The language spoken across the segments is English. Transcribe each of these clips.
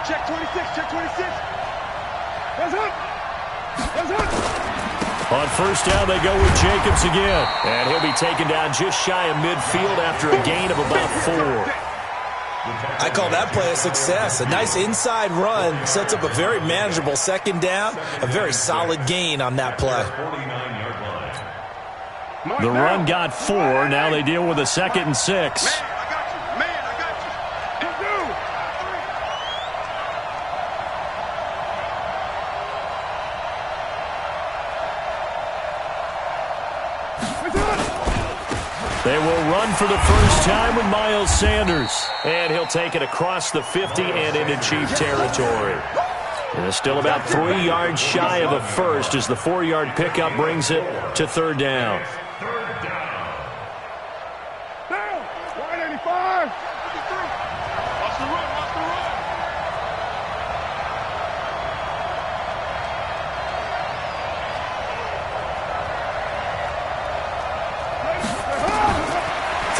Check 26, check 26. That's it. That's it. On first down, they go with Jacobs again. And he'll be taken down just shy of midfield after a gain of about 4. I call that play a success. A nice inside run sets up a very manageable second down. A very solid gain on that play. The run got 4. Now they deal with a 2nd and 6. They will run for the first time with Miles Sanders. And he'll take it across the 50 and into Chief territory. And still about 3 yards shy of a first as the 4-yard pickup brings it to 3rd down. Down. 185. Watch the run. Watch the run.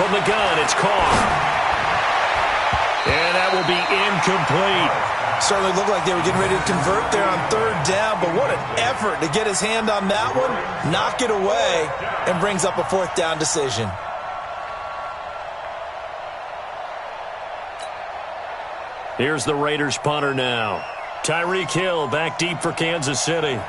From the gun, it's Carr. And that will be incomplete. Certainly looked like they were getting ready to convert there on 3rd down, but what an effort to get his hand on that one, knock it away, and brings up a 4th down decision. Here's the Raiders punter now. Tyreek Hill back deep for Kansas City.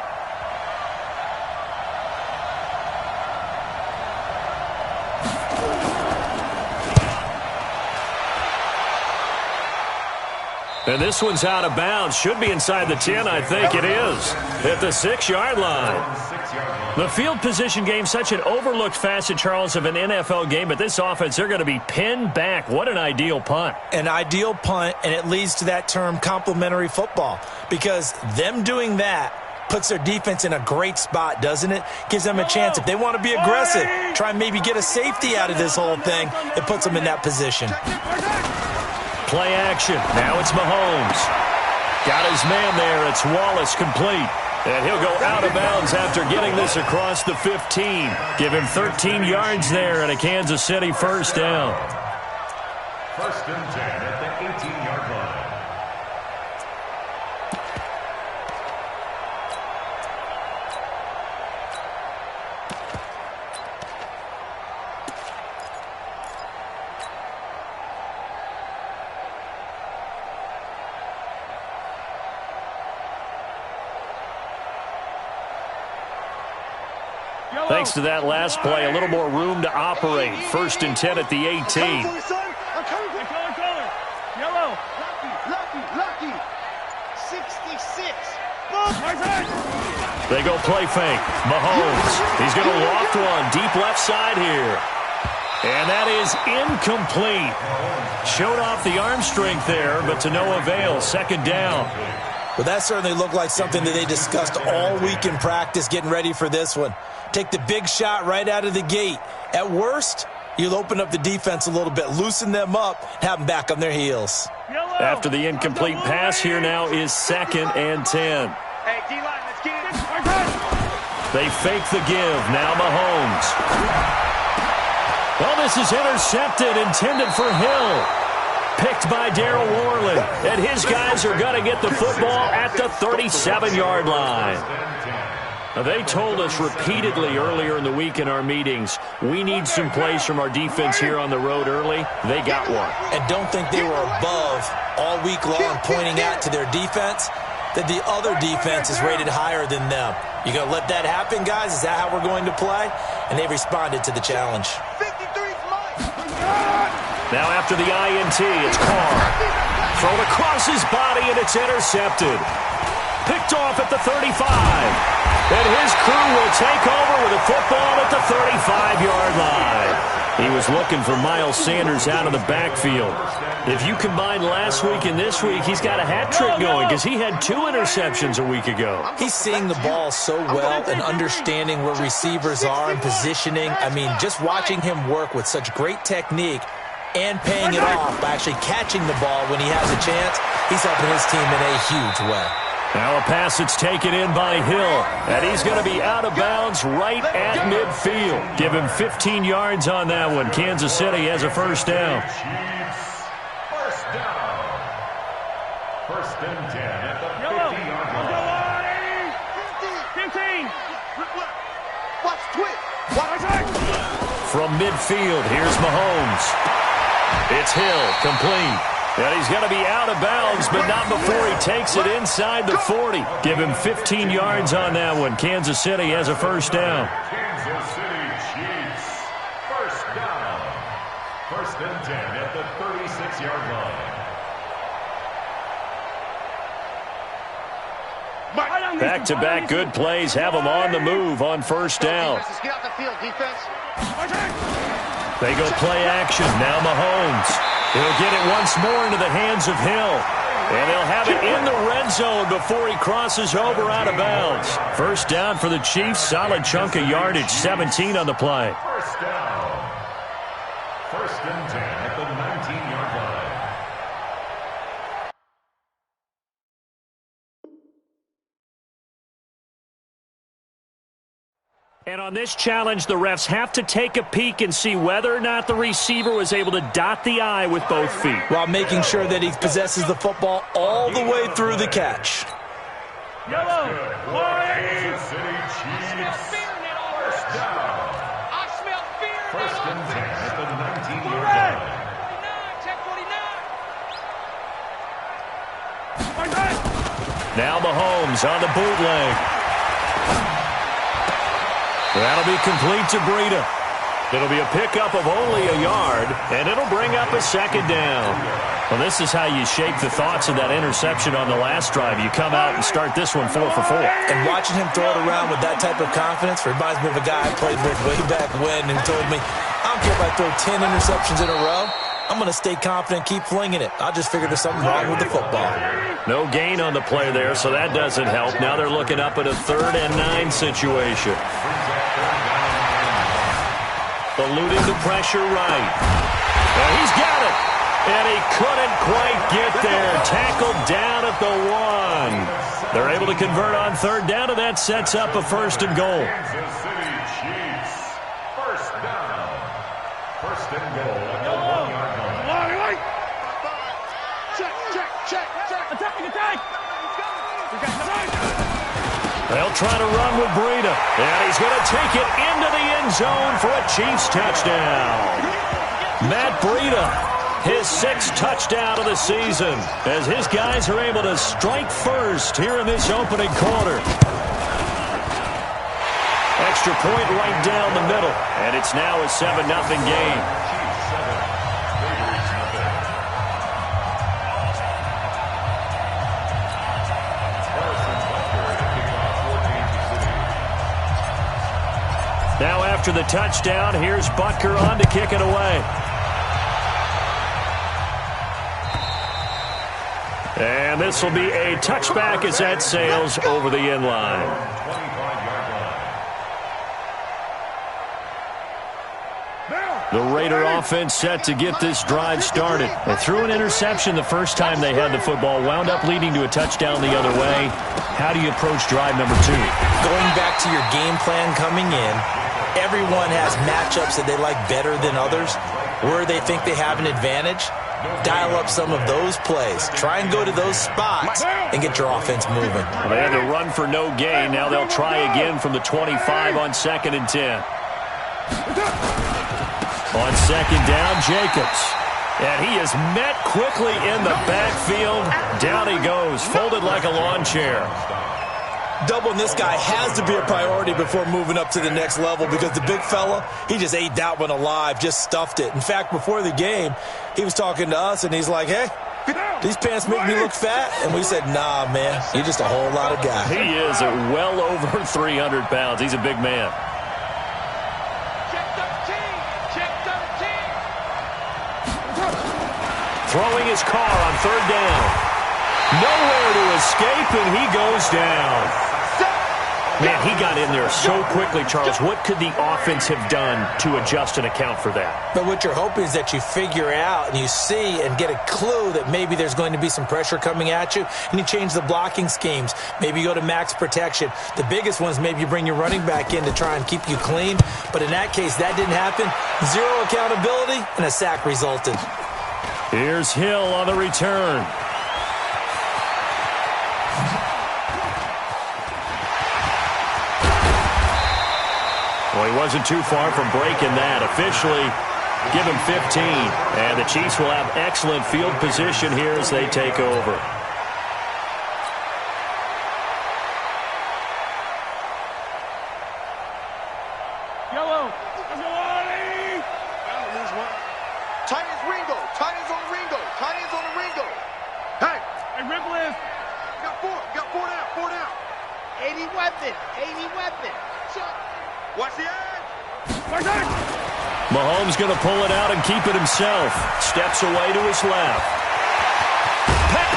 And this one's out of bounds. Should be inside the 10, I think it is. At the 6-yard line. The field position game, such an overlooked facet, Charles, of an NFL game. But this offense, they're going to be pinned back. What an ideal punt. An ideal punt, and it leads to that term complementary football. Because them doing that puts their defense in a great spot, doesn't it? Gives them a chance. If they want to be aggressive, try and maybe get a safety out of this whole thing, it puts them in that position. Play action. Now it's Mahomes. Got his man there. It's Wallace complete. And he'll go out of bounds after getting this across the 15. Give him 13 yards there and a Kansas City first down. 1st and 10 at the 18-yard line. Thanks to that last play, a little more room to operate. 1st and 10 at the 18. I'm coming for color. Yellow. Lucky. 66. They go play fake. Mahomes. He's going to loft one deep left side here. And that is incomplete. Showed off the arm strength there, but to no avail. 2nd down. Well, that certainly looked like something that they discussed all week in practice getting ready for this one. Take the big shot right out of the gate. At worst, you'll open up the defense a little bit, loosen them up, have them back on their heels. After the incomplete pass, here now is 2nd and 10. Hey, D-line, let's get it. They fake the give. Now Mahomes. Well, this is intercepted, intended for Hill. Picked by Darryl Worley. And his guys are going to get the football at the 37-yard line. Now, they told us repeatedly earlier in the week in our meetings, we need some plays from our defense here on the road early. They got one. And don't think they were above all week long pointing out to their defense that the other defense is rated higher than them. You going to let that happen, guys? Is that how we're going to play? And they responded to the challenge. Now after the INT, it's Carr. Thrown across his body, and it's intercepted. Picked off at the 35. And his crew will take over with a football at the 35-yard line. He was looking for Miles Sanders out of the backfield. If you combine last week and this week, he's got a hat trick going because he had 2 interceptions a week ago. He's seeing the ball so well and understanding where receivers are and positioning. I mean, just watching him work with such great technique and paying it off by actually catching the ball when he has a chance, he's helping his team in a huge way. Now a pass that's taken in by Hill, and he's going to be out of bounds right at midfield. Give him 15 yards on that one. Kansas City has a first down. First and 10 at the 50-yard line. 15. Watch twitch. From midfield, here's Mahomes. It's Hill, complete. And he's going to be out of bounds, but not before he takes it inside the 40. Give him 15 yards on that one. Kansas City has a first down. Kansas City Chiefs. First down. First and 10 at the 36-yard line. Back-to-back good plays have them on the move on first down. Get out the field, defense. They go play action. Now Mahomes. He'll get it once more into the hands of Hill. And they'll have it in the red zone before he crosses over out of bounds. First down for the Chiefs. Solid chunk of yardage. 17 on the play. First down. First and 10 at the 19-yard line. And on this challenge, the refs have to take a peek and see whether or not the receiver was able to dot the I with both feet, while making sure that he possesses the football all the way through the catch. Yellow. Kansas City Chiefs. First down. First and 10 at the 19-yard line. Now Mahomes on the bootleg. That'll be complete to Breida. It'll be a pickup of only a yard, and it'll bring up a second down. Well, this is how you shape the thoughts of that interception on the last drive. You come out and start this one 4 for 4. And watching him throw it around with that type of confidence reminds me of a guy I played with way back when and told me, I don't care if I throw 10 interceptions in a row. I'm going to stay confident, keep flinging it. I just figured there's something wrong with the football. No gain on the play there, so that doesn't help. Now they're looking up at a 3rd and 9 situation. Eluding the pressure right. And he's got it. And he couldn't quite get there. Tackled down at the 1. They're able to convert on 3rd down, and that sets up a 1st and goal. Kansas City Chiefs. First down. First and goal at the 1-yard line. Check. Attack. They'll try to run with Breida. And he's going to take it into the end zone for a Chiefs touchdown. Matt Breida, his 6th touchdown of the season, as his guys are able to strike first here in this opening quarter. Extra point right down the middle, and it's now a 7-0 game. Now after the touchdown, here's Butker on to kick it away. And this will be a touchback as that sails over the end line. 25-yard line. The Raider offense set to get this drive started. They threw an interception the first time they had the football, wound up leading to a touchdown the other way. How do you approach drive number 2? Going back to your game plan coming in, everyone has matchups that they like better than others. Where they think they have an advantage, dial up some of those plays. Try and go to those spots and get your offense moving. They had to run for no gain. Now they'll try again from the 25 on 2nd and 10. On 2nd down, Jacobs. And he is met quickly in the backfield. Down he goes, folded like a lawn chair. Doubling this guy has to be a priority before moving up to the next level because the big fella, he just ate that one alive, just stuffed it. In fact, before the game, he was talking to us, and he's like, hey, these pants make me look fat. And we said, nah, man, you're just a whole lot of guy. He is at well over 300 pounds. He's a big man. Throwing his car on 3rd down. Nowhere to escape, and he goes down. Man, he got in there so quickly, Charles. What could the offense have done to adjust and account for that? But what you're hoping is that you figure out and you see and get a clue that maybe there's going to be some pressure coming at you, and you change the blocking schemes. Maybe you go to max protection. The biggest one is maybe you bring your running back in to try and keep you clean. But in that case, that didn't happen. 0 accountability, and a sack resulted. Here's Hill on the return. Well, he wasn't too far from breaking that. Officially, give him 15. And the Chiefs will have excellent field position here as they take over. Yellow. Tight ends Ringo. Tight ends on Ringo. Tight ends on the Ringo. Hey. Hey, Ripple is. Got four. Got four down. Four down. 80 weapon. 80 weapon. Watch the edge. Watch that. Mahomes going to pull it out and keep it himself. Steps away to his left.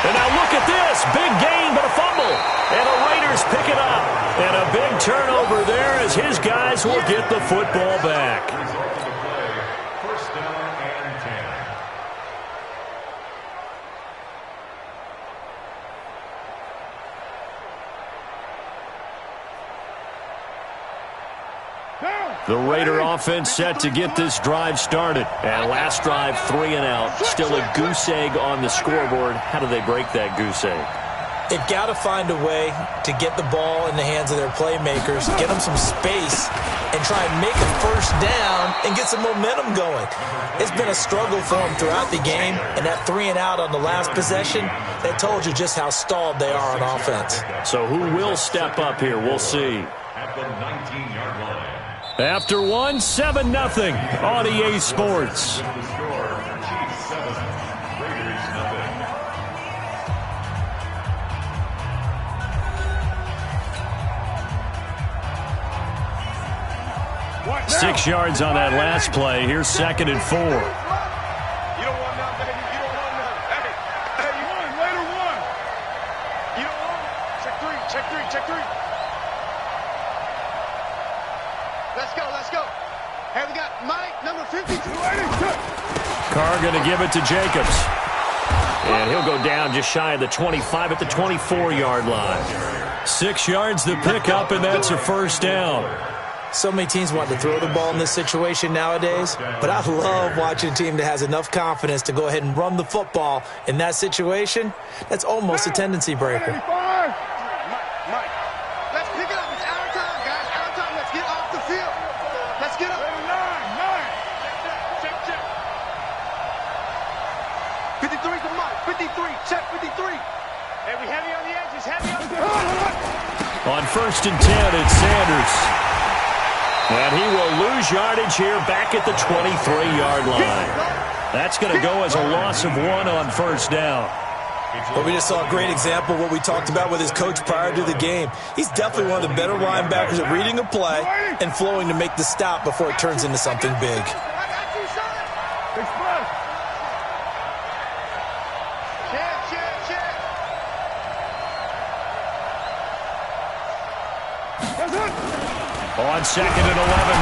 And now look at this. Big gain, but a fumble. And the Raiders pick it up. And a big turnover there as his guys will get the football back. Result of the play, first down and 10. The Raider offense set to get this drive started. And last drive, 3 and out. Still a goose egg on the scoreboard. How do they break that goose egg? They've got to find a way to get the ball in the hands of their playmakers, get them some space, and try and make a first down and get some momentum going. It's been a struggle for them throughout the game, and that 3 and out on the last possession, that told you just how stalled they are on offense. So who will step up here? We'll see. At the 19-yard line. After 1, 7-0 on EA Sports. The score, Chiefs 7, Raiders 0. What now? 6 yards on that last play. Here's 2nd and 4. You don't want none, baby. You don't want none. Hey, you One, later one. You don't want it. Check three. Check three. Check three. Let's go. Let's go. Hey, we got Mike, number 52. Carr going to give it to Jacobs. And he'll go down just shy of the 25 at the 24-yard line. 6 yards to pick up, and that's a first down. So many teams want to throw the ball in this situation nowadays, but I love watching a team that has enough confidence to go ahead and run the football in that situation. That's almost a tendency breaker. Mike, let's pick it up. It's our time, guys. Our time. Let's get off the field. Let's get up. 9. Check. 53 to Mike. 53. Check 53. Hey, we heavy on the edges. Heavy on the edges. On 1st and 10, it's Sanders. And he will lose yardage here back at the 23-yard line. That's going to go as a loss of 1 on first down. But we just saw a great example of what we talked about with his coach prior to the game. He's definitely one of the better linebackers at reading a play and flowing to make the stop before it turns into something big. I got you, son. Express. Check. That's it. On 2nd and 11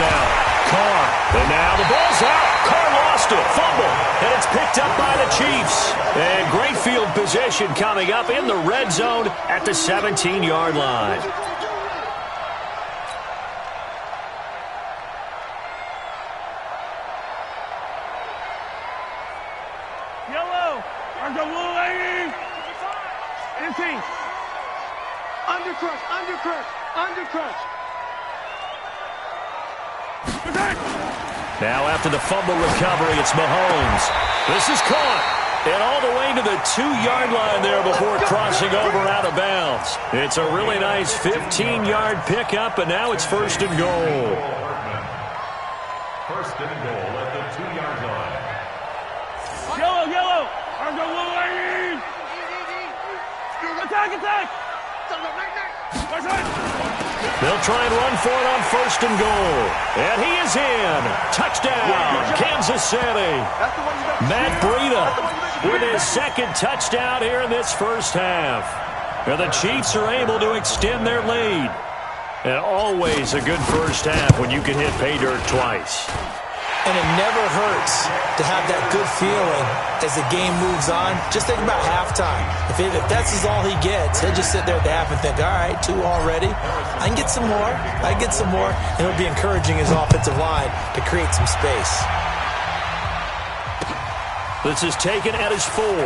now. Carr. And now the ball's out. Carr lost it. Fumble. And it's picked up by the Chiefs. And great field position coming up in the red zone at the 17-yard line. Yellow. There's a little lady. 18. Undercrush. Now after the fumble recovery, it's Mahomes. This is caught. And all the way to the 2-yard line there before crossing over out of bounds. It's a really nice 15-yard pickup, and now it's 1st and goal. First and goal at the 2-yard line. Yellow. There's a little lady. Attack. That's it. They'll try and run for it on 1st and goal. And he is in. Touchdown, Kansas City. Matt Breida with his 2nd touchdown here in this first half. And the Chiefs are able to extend their lead. And always a good first half when you can hit pay dirt twice. And it never hurts to have that good feeling as the game moves on. Just think about halftime. If that's all he gets, he'll just sit there at the half and think, all right, 2 already. I can get some more. And it'll be encouraging his offensive line to create some space. This is taken at his 4. A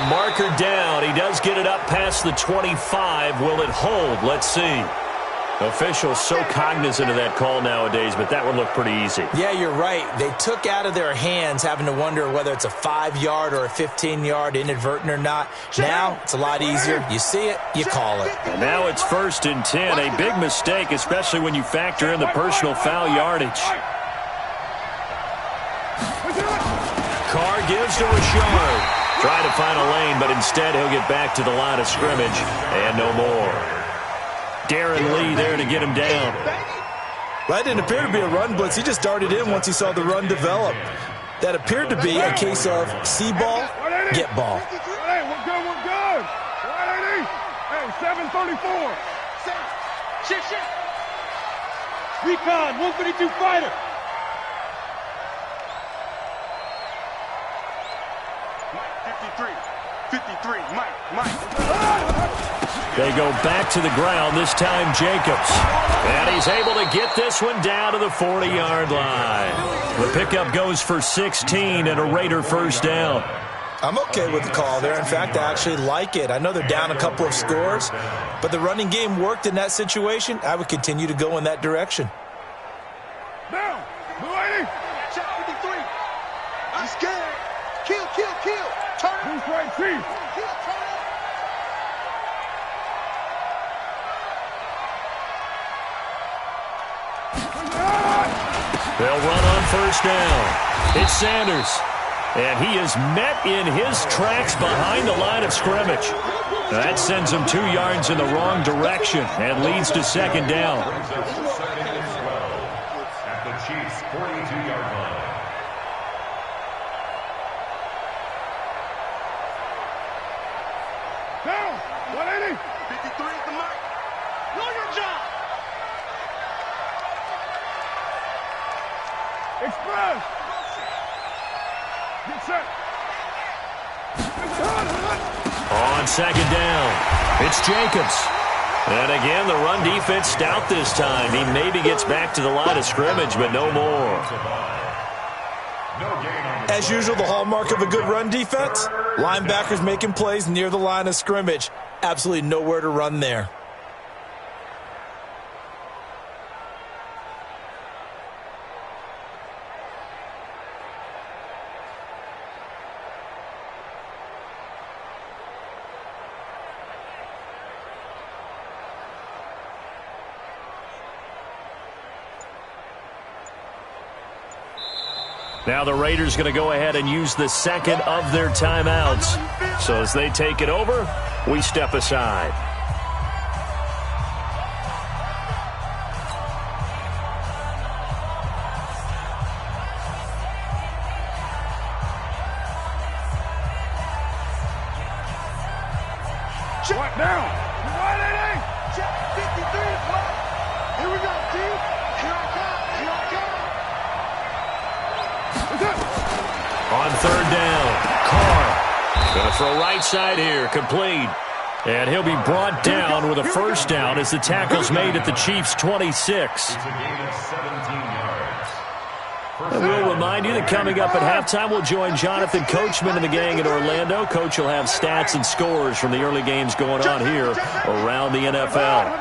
marker down. He does get it up past the 25. Will it hold? Let's see. Officials so cognizant of that call nowadays, but that would look pretty easy. Yeah, you're right. They took out of their hands having to wonder whether it's a 5-yard or a 15-yard inadvertent or not. Now it's a lot easier. You see it, you call it. And now it's 1st and 10. A big mistake, especially when you factor in the personal foul yardage. Carr gives to Rashard. Try to find a lane, but instead he'll get back to the line of scrimmage and no more. Darren Lee there to get him down. That didn't appear to be a run blitz. He just darted in once he saw the run develop. That appeared to be a case of see ball, get ball. Hey, we're good. 180. Hey, 734. Shit. Recon, 152 fighter. Mike, 53, Mike. They go back to the ground, this time Jacobs. And he's able to get this one down to the 40-yard line. The pickup goes for 16 and a Raider first down. I'm okay with the call there. In fact, I actually like it. I know they're down a couple of scores, but the running game worked in that situation. I would continue to go in that direction. Down. 280. Check 53. I'm scared. Kill. Turn it. Who's right, Chief? Kill, turn it. They'll run on first down. It's Sanders. And he is met in his tracks behind the line of scrimmage. That sends him 2 yards in the wrong direction and leads to second down. At the Chiefs' 42-yard line. Down. 180. 53 is the mic. Know your job. Express. Get set. On second down, it's Jacobs. And again, the run defense stout this time. He maybe gets back to the line of scrimmage, but no more. As usual, the hallmark of a good run defense, linebackers making plays near the line of scrimmage. Absolutely nowhere to run there. Now the Raiders going to go ahead and use the second of their timeouts. So as they take it over, we step aside. What now? 180. Check 53 is Mike. Here we go, team. Here I come. On third down, Carr going to throw right side here, complete. And he'll be brought down with a first down as the tackle's made at the Chiefs' 26. It's a gain of 17 yards. And we'll remind you that coming up at halftime, we'll join Jonathan Coachman and the gang in Orlando. Coach will have stats and scores from the early games going on here around the NFL.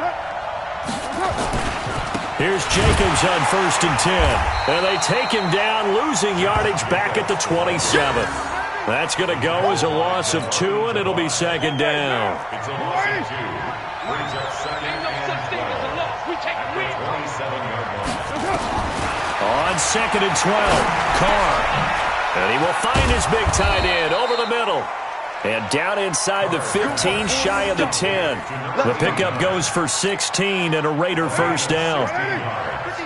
Here's Jacobs on 1st and 10. And they take him down, losing yardage back at the 27. That's going to go as a loss of 2, and it'll be second down. It's a loss of 2. Brings up second and 12. We take a win. 27-yard line. On 2nd and 12, Carr. And he will find his big tight end over the middle. And down inside the 15, shy of the 10. The pickup goes for 16 and a Raider first down.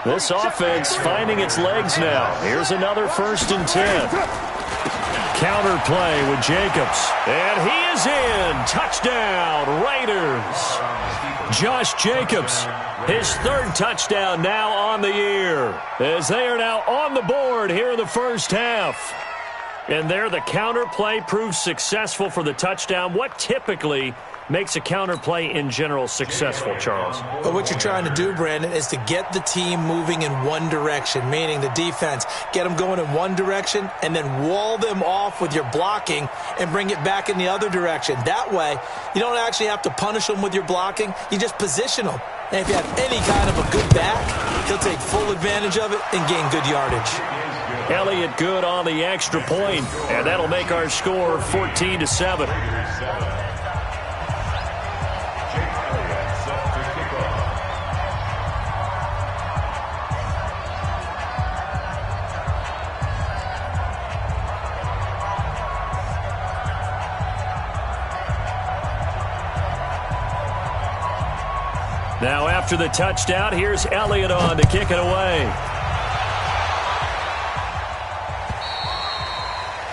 This offense finding its legs now. Here's another 1st and 10. Counter play with Jacobs. And he is in. Touchdown, Raiders. Josh Jacobs, his 3rd touchdown now on the year, as they are now on the board here in the first half. And there the counter play proves successful for the touchdown. What typically makes a counter play in general successful, Charles? But what you're trying to do, Brandon, is to get the team moving in one direction, meaning the defense. Get them going in one direction and then wall them off with your blocking and bring it back in the other direction. That way, you don't actually have to punish them with your blocking. You just position them. And if you have any kind of a good back, he'll take full advantage of it and gain good yardage. Elliott good on the extra point, and that'll make our score 14-7. Now after the touchdown, here's Elliott on to kick it away.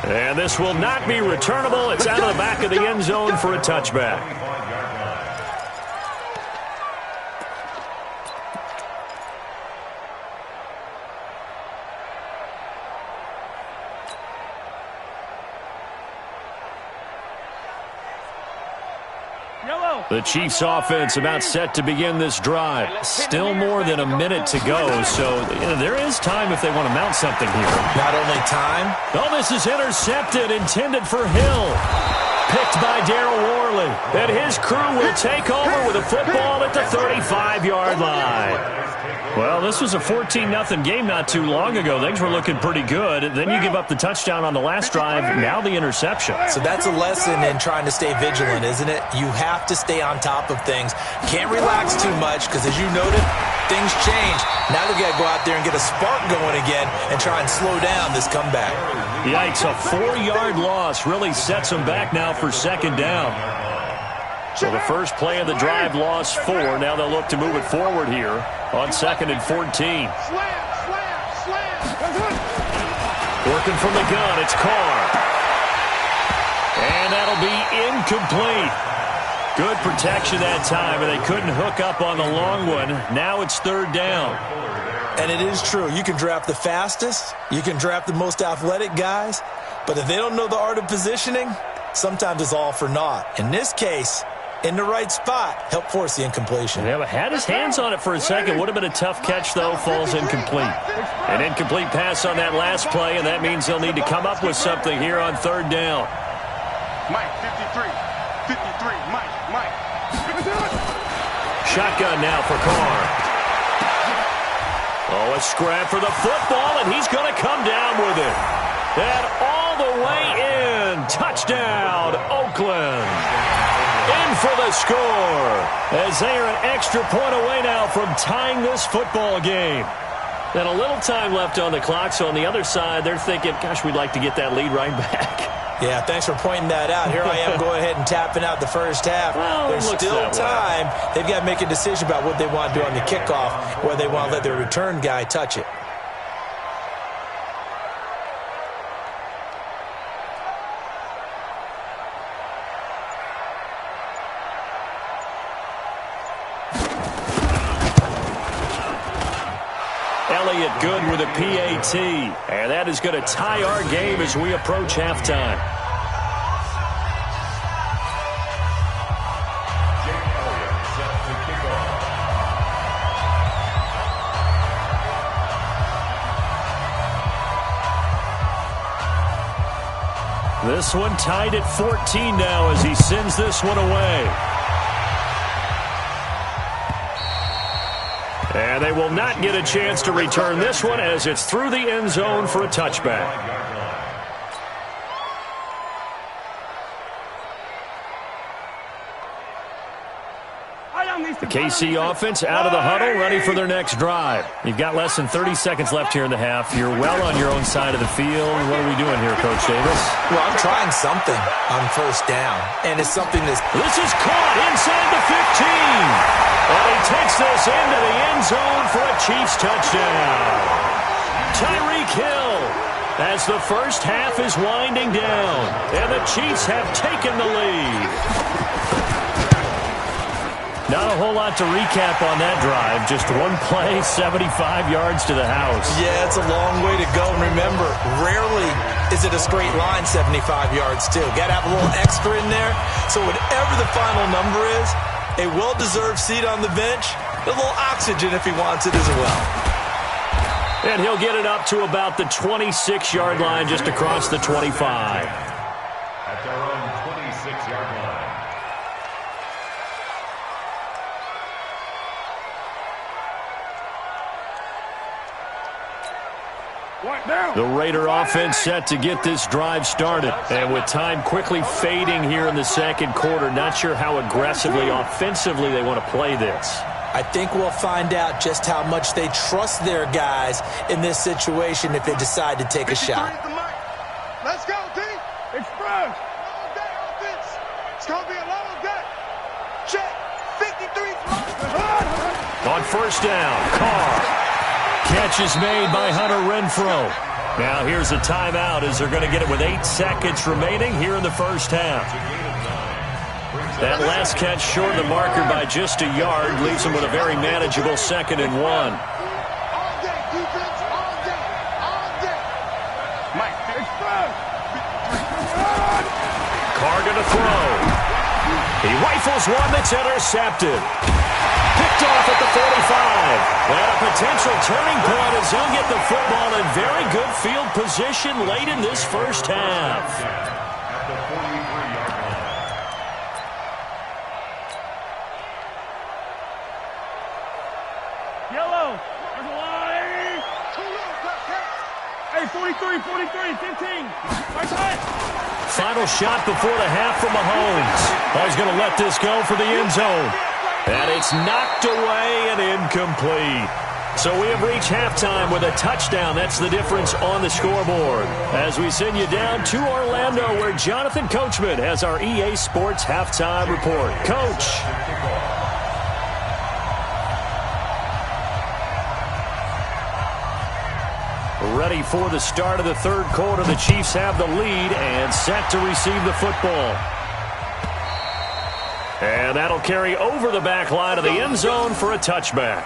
And this will not be returnable. It's out of the back of the end zone for a touchback. The Chiefs offense about set to begin this drive. Still more than a minute to go, so there is time if they want to mount something here. Not only time. Oh, this is intercepted, intended for Hill. Picked by Darryl Worley. And his crew will take over with a football at the 35-yard line. Well, this was a 14-0 game not too long ago. Things were looking pretty good. Then you give up the touchdown on the last drive, now the interception. So that's a lesson in trying to stay vigilant, isn't it? You have to stay on top of things. Can't relax too much because, as you noted, things change. Now they've got to go out there and get a spark going again and try and slow down this comeback. Yikes, a 4-yard loss really sets them back now for second down. So the first play of the drive lost 4. Now they'll look to move it forward here on 2nd and 14. Slam. Working from the gun, it's Carr. And that'll be incomplete. Good protection that time, and they couldn't hook up on the long one. Now it's 3rd down. And it is true. You can draft the fastest. You can draft the most athletic guys. But if they don't know the art of positioning, sometimes it's all for naught. In this case, in the right spot, help force the incompletion. Yeah, but had his hands on it for a second. Would have been a tough catch, though. Falls incomplete. An incomplete pass on that last play, and that means they'll need to come up with something here on 3rd down. Mike, 53, Mike. Shotgun now for Carr. Oh, a scrap for the football, and he's going to come down with it. And all the way in. Touchdown, Oakland. In for the score, as they are an extra point away now from tying this football game. And a little time left on the clock, so on the other side, they're thinking, gosh, we'd like to get that lead right back. Yeah, thanks for pointing that out. Here I am going ahead and tapping out the first half. Well, there's still time. They've got to make a decision about what they want to do on the kickoff, whether they want to let their return guy touch it. Elliott good with a PAT, and that is going to tie our game as we approach halftime. This one tied at 14 now as he sends this one away. And they will not get a chance to return this one as it's through the end zone for a touchback. The KC offense out of the huddle, ready for their next drive. You've got less than 30 seconds left here in the half. You're well on your own side of the field. What are we doing here, Coach Davis? Well, I'm trying something on 1st down, and it's something that's... This is caught inside the 15. And he takes this into the end zone for a Chiefs touchdown. Tyreek Hill as the first half is winding down, and the Chiefs have taken the lead. Not a whole lot to recap on that drive. Just one play, 75 yards to the house. Yeah, it's a long way to go. And remember, rarely is it a straight line 75 yards, too. Got to have a little extra in there. So whatever the final number is, a well-deserved seat on the bench, a little oxygen if he wants it as well. And he'll get it up to about the 26-yard line, just across the 25. At their own 26-yard line. The Raider offense set to get this drive started. And with time quickly fading here in the second quarter, not sure how aggressively, offensively they want to play this. I think we'll find out just how much they trust their guys in this situation if they decide to take a shot. Let's go, D. Express. Long day offense. It's going to be a long day. Check. 53 On first down, Carr. Catch is made by Hunter Renfrow. Now here's a timeout as they're going to get it with 8 seconds remaining here in the first half. That last catch short of the marker by just a yard leaves them with a very manageable 2nd and 1. All day, defense. All day. All day. Mike, express. Carr going to throw. He rifles one that's intercepted. Picked off at the 45. And a potential turning point as he'll get the football in very good field position late in this first half. At the 43-yard line. Yellow. There's a line. Hey, 43, 15. Right side. Final shot before the half from Mahomes. He's going to let this go for the end zone. And it's knocked away and incomplete. So we have reached halftime with a touchdown. That's the difference on the scoreboard. As we send you down to Orlando, where Jonathan Coachman has our EA Sports halftime report. Coach. Ready for the start of the third quarter. The Chiefs have the lead and set to receive the football. And that'll carry over the back line of the end zone for a touchback.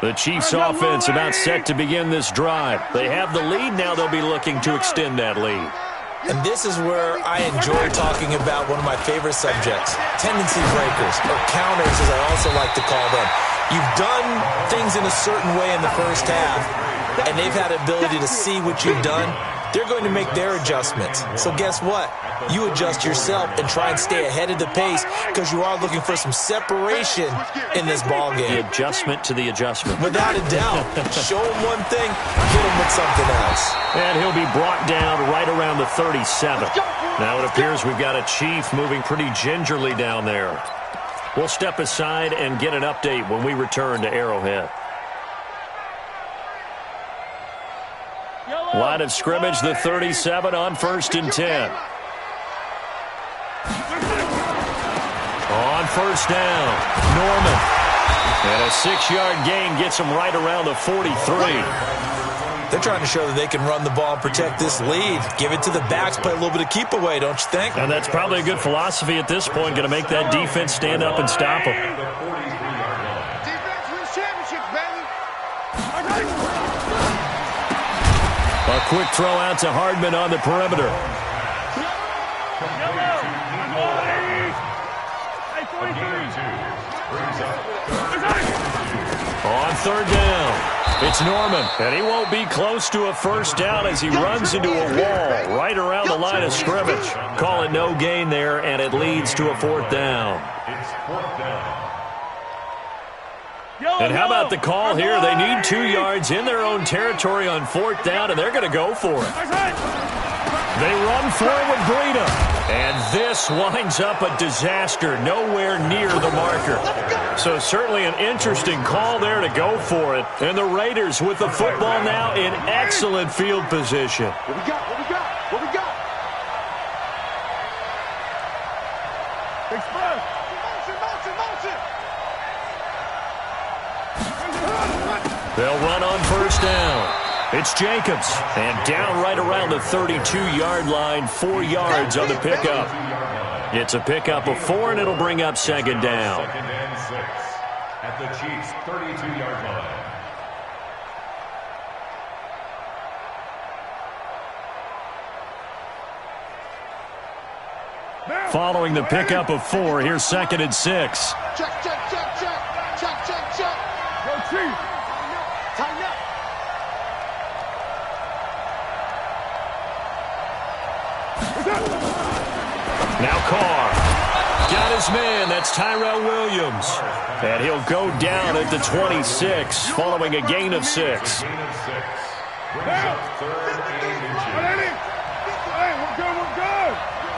The Chiefs offense about set to begin this drive. They have the lead. Now they'll be looking to extend that lead. And this is where I enjoy talking about one of my favorite subjects, tendency breakers, or counters as I also like to call them. You've done things in a certain way in the first half, and they've had the ability to see what you've done. They're going to make their adjustments. So guess what? You adjust yourself and try and stay ahead of the pace because you are looking for some separation in this ball game. The adjustment to the adjustment. Without a doubt. Show him one thing, hit him with something else. And he'll be brought down right around the 37. Now it appears we've got a Chief moving pretty gingerly down there. We'll step aside and get an update when we return to Arrowhead. Line of scrimmage, the 37 on 1st and 10. On first down, Norman. And a 6-yard gain gets him right around the 43. They're trying to show that they can run the ball and protect this lead. Give it to the backs, play a little bit of keep away, don't you think? And that's probably a good philosophy at this point, going to make that defense stand up and stop them. Defense wins championships, baby. A quick throw out to Hardman on the perimeter. On third down, it's Norman, and he won't be close to a first down as he runs into a wall right around the line of scrimmage. Call it no gain there, and it leads to a 4th down. It's 4th down. And how about the call here? They need 2 yards in their own territory on 4th down, and they're going to go for it. They run forward, Breida. And this winds up a disaster, nowhere near the marker. So certainly an interesting call there to go for it. And the Raiders with the football now in excellent field position. What we got? What we got? What we got? Express. Motion. They'll run on first down. It's Jacobs, and down right around the 32-yard line, 4 yards on the pickup. It's a pickup of 4, and it'll bring up 2nd down. 2nd and 6 at the Chiefs' 32-yard line. Following the pickup of 4, here's 2nd and 6. Check. Go Chief. Now Carr. Got his man. That's Tyrell Williams. And he'll go down at the 26 following a gain of 6. Brings up third and inches. Hey, we're good, we're good.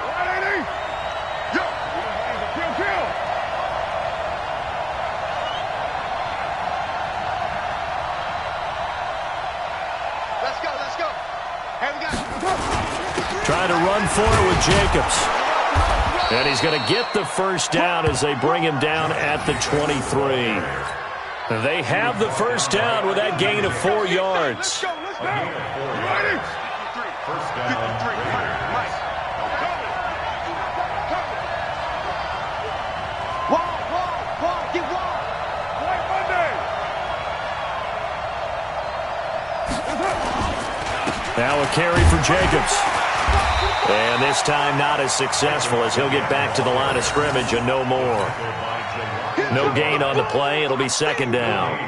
Right, Eddie? Yo. Kill. Let's go. Hey, we got it. Trying to run for it with Jacobs. And he's going to get the first down as they bring him down at the 23. They have the first down with that gain of 4 yards. Let's go. Ready? First down. Wall, get wall. White Monday. Now a carry for Jacobs. And this time not as successful as he'll get back to the line of scrimmage and no more. No gain on the play. It'll be second down.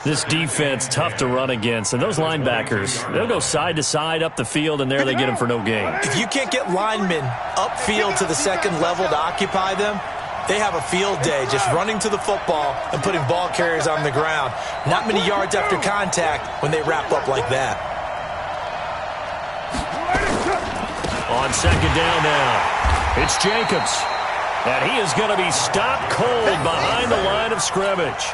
This defense, tough to run against. And those linebackers, they'll go side to side up the field, and there they get them for no gain. If you can't get linemen upfield to the second level to occupy them, they have a field day just running to the football and putting ball carriers on the ground. Not many yards after contact when they wrap up like that. On second down now, it's Jacobs. And he is going to be stopped cold behind the line of scrimmage.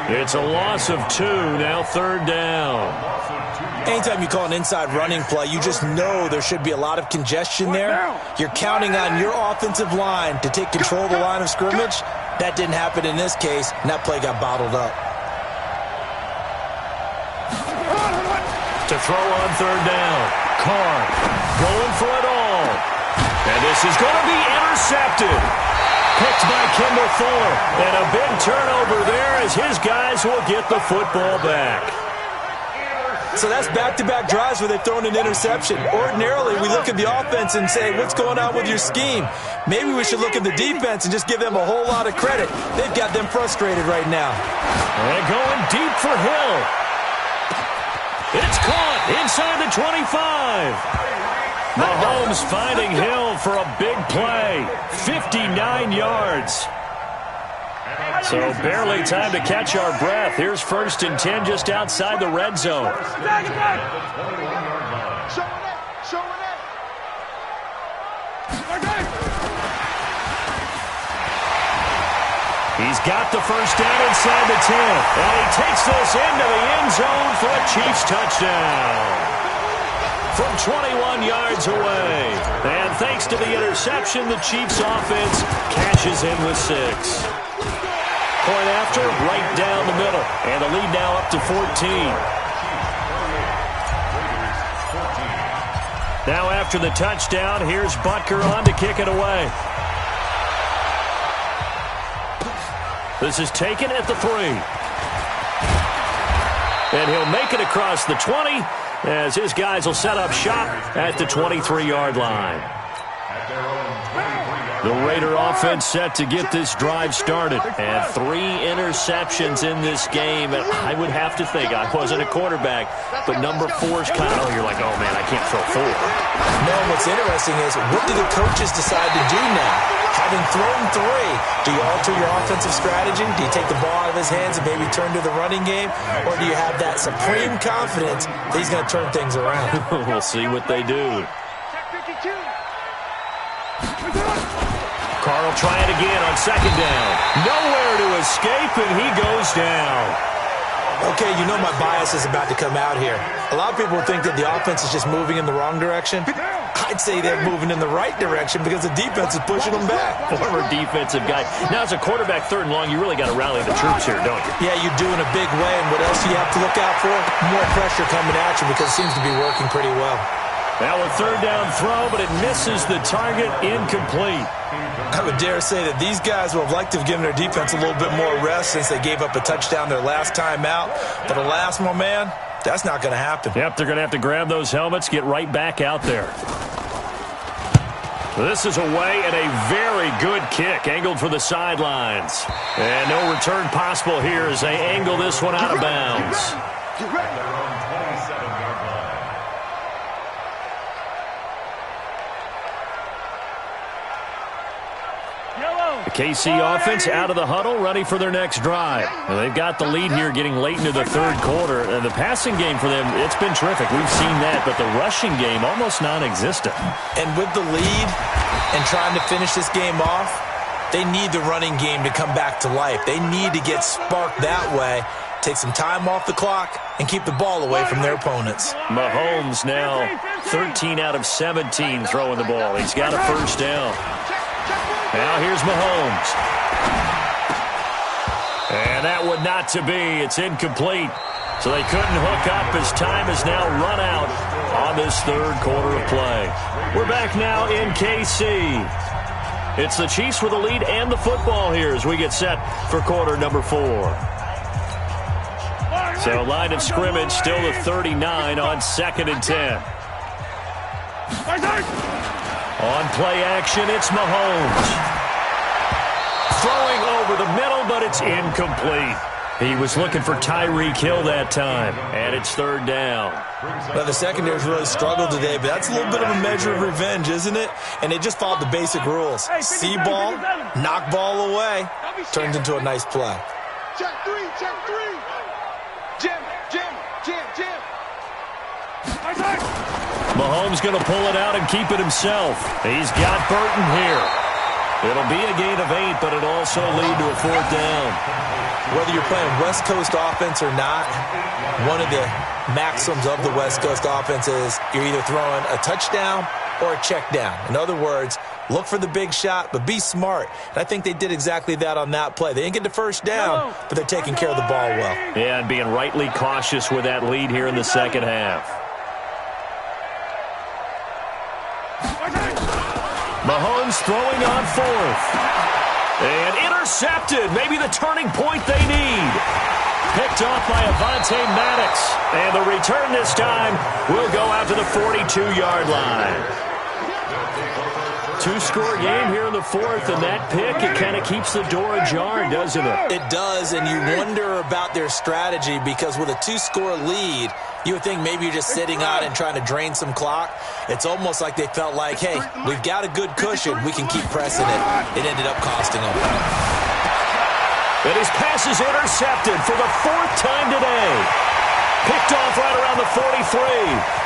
It's a loss of 2, now third down. Anytime you call an inside running play, you just know there should be a lot of congestion there. You're counting on your offensive line to take control of the line of scrimmage. That didn't happen in this case, and that play got bottled up. To throw on third down, Carr going for it all. And this is going to be intercepted. Picked by Kendall Fuller. And a big turnover there as his guys will get the football back. So that's back-to-back drives where they've thrown an interception. Ordinarily, we look at the offense and say, what's going on with your scheme? Maybe we should look at the defense and just give them a whole lot of credit. They've got them frustrated right now. And going deep for Hill. It's caught inside the 25. Mahomes finding Hill for a big play. 59 yards. So barely time to catch our breath. Here's 1st and 10 just outside the red zone. Show it. He's got the first down inside the 10. And he takes this into the end zone for a Chiefs touchdown. From 21 yards away. And thanks to the interception, the Chiefs offense cashes in with 6. Point after, right down the middle. And the lead now up to 14. Now after the touchdown, here's Butker on to kick it away. This is taken at the 3. And he'll make it across the 20 as his guys will set up shop at the 23-yard line. The Raider offense set to get this drive started. And 3 interceptions in this game. And I would have to think, I wasn't a quarterback, but number 4's kind of, you're like, oh, man, I can't throw 4. No, what's interesting is, what do the coaches decide to do now? Having thrown 3, do you alter your offensive strategy? Do you take the ball out of his hands and maybe turn to the running game? Or do you have that supreme confidence that he's going to turn things around? We'll see what they do. Carl try it again on second down. Nowhere to escape, and he goes down. Okay, you know my bias is about to come out here. A lot of people think that the offense is just moving in the wrong direction. I'd say they're moving in the right direction because the defense is pushing them back. Former defensive guy. Now, as a quarterback, 3rd and long, you really got to rally the troops here, don't you? Yeah, you do in a big way, and what else do you have to look out for? More pressure coming at you because it seems to be working pretty well. Now a 3rd down throw, but it misses the target, incomplete. I would dare say that these guys would have liked to have given their defense a little bit more rest since they gave up a touchdown their last time out. But alas, my man, that's not going to happen. Yep, they're going to have to grab those helmets, get right back out there. This is away and a very good kick, angled for the sidelines. And no return possible here as they angle this one out of bounds. Get ready. KC offense out of the huddle, ready for their next drive. Now, they've got the lead here getting late into the third quarter. The passing game for them, it's been terrific. We've seen that, but the rushing game almost non-existent. And with the lead and trying to finish this game off, they need the running game to come back to life. They need to get sparked that way, take some time off the clock, and keep the ball away from their opponents. Mahomes now 13 out of 17 throwing the ball. He's got a first down. Now here's Mahomes. And that one not to be. It's incomplete. So they couldn't hook up as time has now run out on this third quarter of play. We're back now in KC. It's the Chiefs with the lead and the football here as we get set for quarter number 4. So line of scrimmage still the 39 on 2nd and 10. On play action, it's Mahomes. Throwing over the middle, but it's incomplete. He was looking for Tyreek Hill that time, and it's third down. Well, the secondary's really struggled today, but that's a little bit of a measure of revenge, isn't it? And they just followed the basic rules. See ball, knock ball away, turns into a nice play. Check three, check three. Jim. Mahomes going to pull it out and keep it himself. He's got Burton here. It'll be a gain of 8, but it'll also lead to a fourth down. Whether you're playing West Coast offense or not, one of the maxims of the West Coast offense is you're either throwing a touchdown or a check down. In other words, look for the big shot, but be smart. And I think they did exactly that on that play. They didn't get the first down, but they're taking care of the ball well. Yeah, and being rightly cautious with that lead here in the second half. Mahomes throwing on fourth. And intercepted. Maybe the turning point they need. Picked off by Avonte Maddox. And the return this time will go out to the 42-yard line. Two-score game here in the fourth, and that pick, it kind of keeps the door ajar, doesn't it? It does, and you wonder about their strategy because with a two-score lead, you would think maybe you're just sitting on it and trying to drain some clock. It's almost like they felt like, hey, we've got a good cushion. We can keep pressing it. It ended up costing them. And his pass is intercepted for the fourth time today. Picked off right around the 43.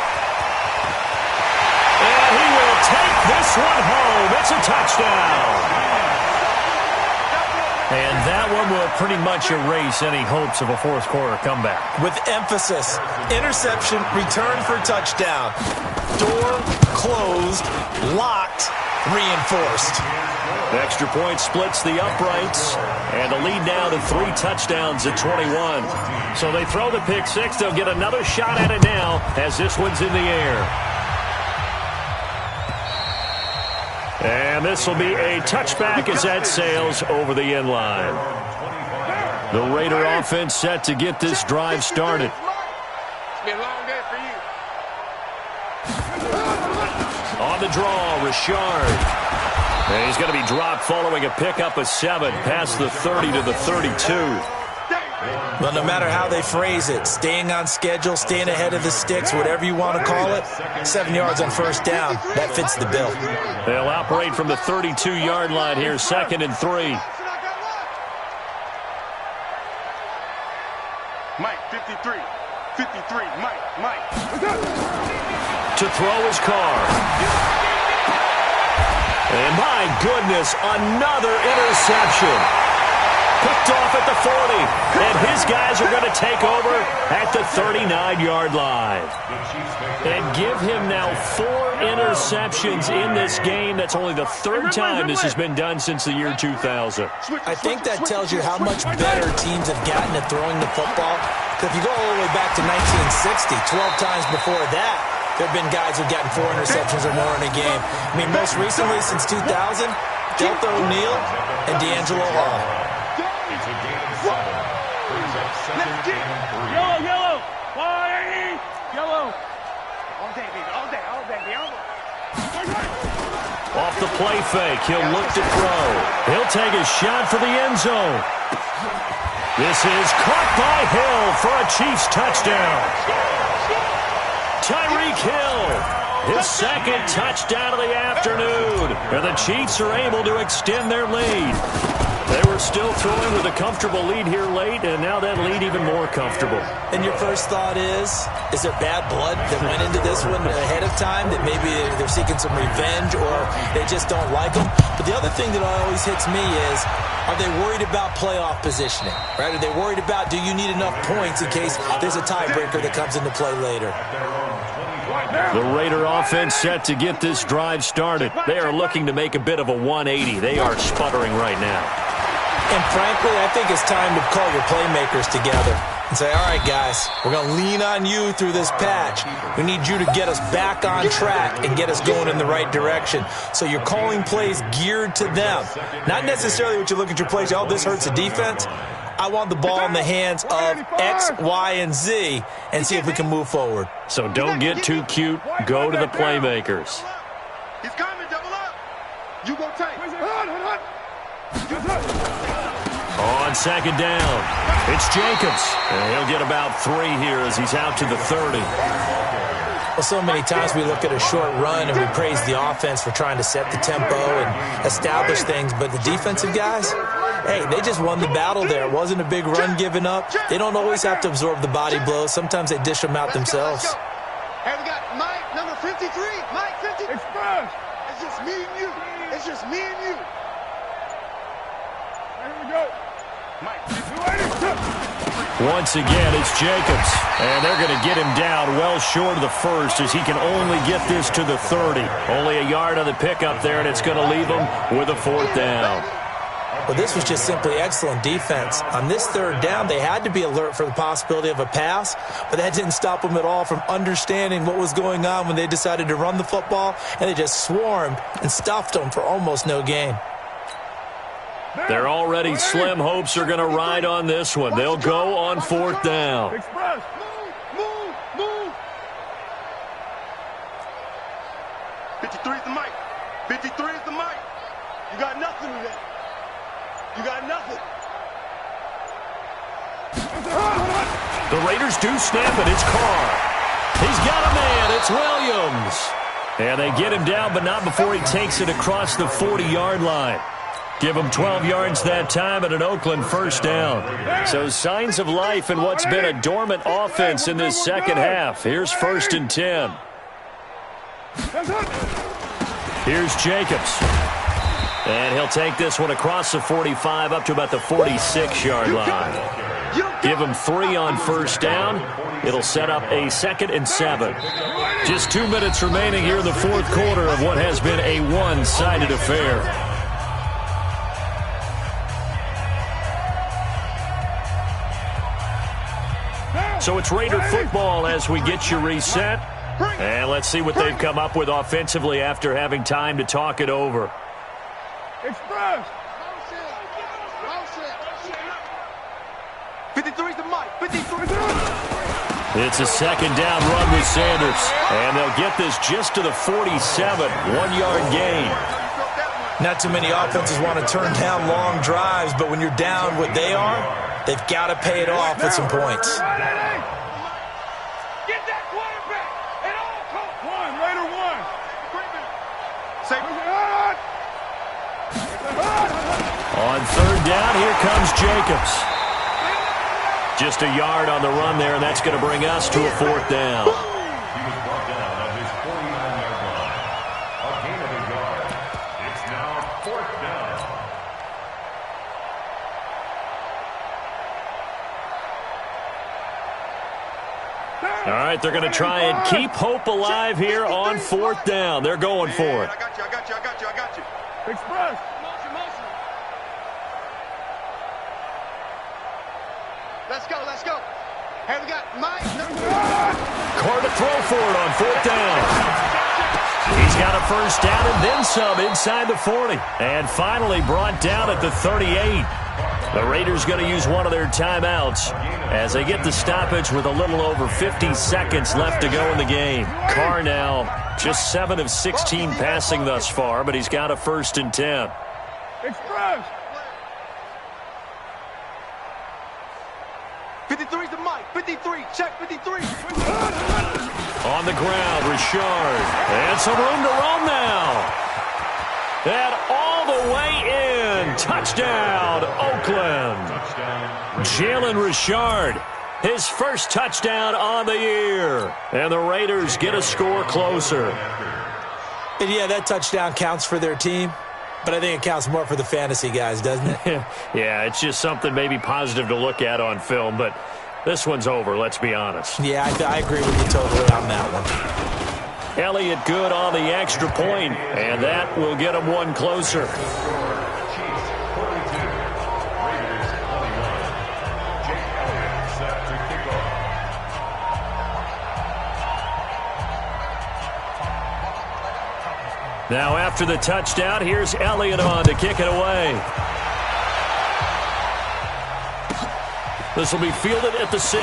And he will take this one home. It's a touchdown. And that one will pretty much erase any hopes of a fourth quarter comeback. With emphasis, interception, return for touchdown. Door closed, locked, reinforced. The extra point splits the uprights, and the lead now to 3 touchdowns at 21. So they throw the pick six. They'll get another shot at it now as this one's in the air. And this will be a touchback as that sails over the end line. The Raider offense set to get this drive started. It's been a long day for you. On the draw, Richard. And he's going to be dropped following a pickup of 7 past the 30 to the 32. Well, no matter how they phrase it, staying on schedule, staying ahead of the sticks, whatever you want to call it, 7 yards on first down, that fits the bill. They'll operate from the 32-yard line here, 2nd and 3. Mike, 53, Mike. To throw his car. And my goodness, another interception. Picked off at the 40, and his guys are going to take over at the 39-yard line. And give him now 4 interceptions in this game. That's only the 3rd time this has been done since the year 2000. I think that tells you how much better teams have gotten at throwing the football. If you go all the way back to 1960, 12 times before that, there have been guys who've gotten 4 interceptions or more in a game. I mean, most recently since 2000, Delta O'Neal and D'Angelo Hall. It's a gain of 7. Brings up 2nd and 3. Yellow. Yellow. All day, baby. All day. Off the play fake, he'll look to throw. He'll take a shot for the end zone. This is caught by Hill for a Chiefs touchdown. Tyreek Hill. his second touchdown of the afternoon. And the Chiefs are able to extend their lead. They were still throwing with a comfortable lead here late, and now that lead even more comfortable. And your first thought is there bad blood that went into this one ahead of time, that maybe they're seeking some revenge or they just don't like them? But the other thing that always hits me is, are they worried about playoff positioning? Right? Are they worried about, do you need enough points in case there's a tiebreaker that comes into play later? The Raider offense set to get this drive started. They are looking to make a bit of a 180. They are sputtering right now. And frankly, I think it's time to call your playmakers together and say, all right, guys, we're going to lean on you through this patch. We need you to get us back on track and get us going in the right direction. So you're calling plays geared to them. Not necessarily what you look at your plays, oh, this hurts the defense. I want the ball in the hands of X, Y, and Z and see if we can move forward. So don't get too cute. Go to the playmakers. He's coming, double up. You go tight. On second down, it's Jacobs. And he'll get about 3 here as he's out to the 30. Well, so many times we look at a short run and we praise the offense for trying to set the tempo and establish things, but the defensive guys, hey, they just won the battle there. It wasn't a big run given up. They don't always have to absorb the body blows. Sometimes they dish them out themselves. Hey, we got Mike, number 53. Mike, 53. Express. It's just me and you. It's just me and you. Here we go. Mike, Once again, it's Jacobs. And they're going to get him down well short of the first as he can only get this to the 30. Only a yard on the pickup there, and it's going to leave him with a 4th down. Well, this was just simply excellent defense. On this 3rd down, they had to be alert for the possibility of a pass, but that didn't stop them at all from understanding what was going on when they decided to run the football, and they just swarmed and stuffed them for almost no gain. Their already slim hopes are going to ride on this one. They'll go on 4th down. Express. move. 53 is the mic. 53 is the mic. You got nothing with that. You got nothing. The Raiders do snap it. It's Carr. He's got a man. It's Williams. And they get him down, but not before he takes it across the 40-yard line. Give him 12 yards that time and an Oakland 1st down. So signs of life in what's been a dormant offense in this second half. Here's 1st and 10. Here's Jacobs. And he'll take this one across the 45 up to about the 46-yard line. Give him 3 on 1st down. It'll set up a 2nd and 7. Just 2 minutes remaining here in the 4th quarter of what has been a one-sided affair. So it's Raider football as we get you reset. And let's see what they've come up with offensively after having time to talk it over. Express. 53's the mic. 53. It's a 2nd down run with Sanders. And they'll get this just to the 47. 1-yard gain. Not too many offenses want to turn down long drives, but when you're down what they are, they've got to pay it off with some points. Get that quarterback at all costs. Raider one. On 3rd down, here comes Jacobs. Just a yard on the run there, and that's going to bring us to a 4th down. He was brought down at his 49-yard line. A gain of a yard. It's now 4th down. All right, they're going to try and keep hope alive here on 4th down. They're going for it. I got you. Express. Let's go. Hey, we got Mike. Carr to throw for it on 4th down. He's got a 1st down and then some inside the 40. And finally brought down at the 38. The Raiders going to use one of their timeouts as they get the stoppage with a little over 50 seconds left to go in the game. Carr now just 7 of 16 passing thus far, but he's got a 1st and 10. Express. 53's the mic. 53. Check 53. On the ground, Richard. And some room to roam now. And all the way in. Touchdown, Oakland. Jalen Richard, his first touchdown on the year. And the Raiders get a score closer. And yeah, that touchdown counts for their team, but I think it counts more for the fantasy guys, doesn't it? Yeah, it's just something maybe positive to look at on film, but this one's over, let's be honest. Yeah, I agree with you totally on that one. Elliott good on the extra point, and that will get him one closer. Now after the touchdown, here's Elliott on to kick it away. This will be fielded at the 6.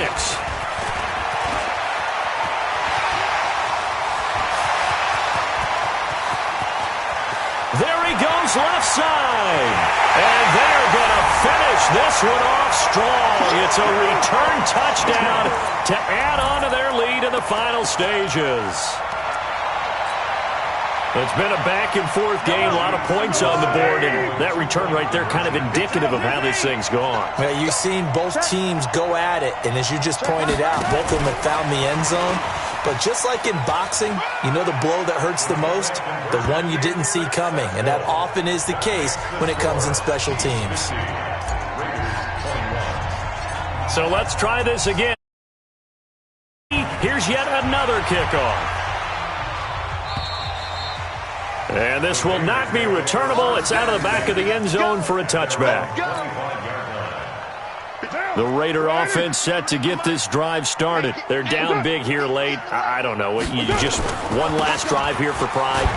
There he goes left side. And they're going to finish this one off strong. It's a return touchdown to add on to their lead in the final stages. It's been a back-and-forth game, a lot of points on the board, and that return right there kind of indicative of how this thing's gone. Well, you've seen both teams go at it, and as you just pointed out, both of them have found the end zone. But just like in boxing, you know the blow that hurts the most? The one you didn't see coming, and that often is the case when it comes in special teams. So let's try this again. Here's yet another kickoff. And this will not be returnable. It's out of the back of the end zone for a touchback. The Raider offense set to get this drive started. They're down big here late. I don't know. You just one last drive here for pride?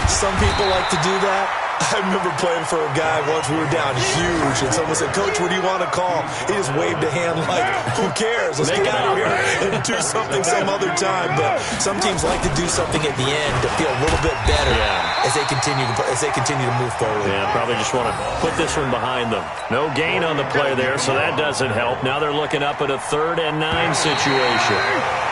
Some people like to do that. I remember playing for a guy once. We were down huge, and someone said, "Coach, what do you want to call?" He just waved a hand like, "Who cares? Let's get out of here and do something some other time." But some teams like to do something at the end to feel a little bit better as they continue to move forward. Yeah, probably just want to put this one behind them. No gain on the play there, so that doesn't help. Now they're looking up at a 3rd and 9 situation.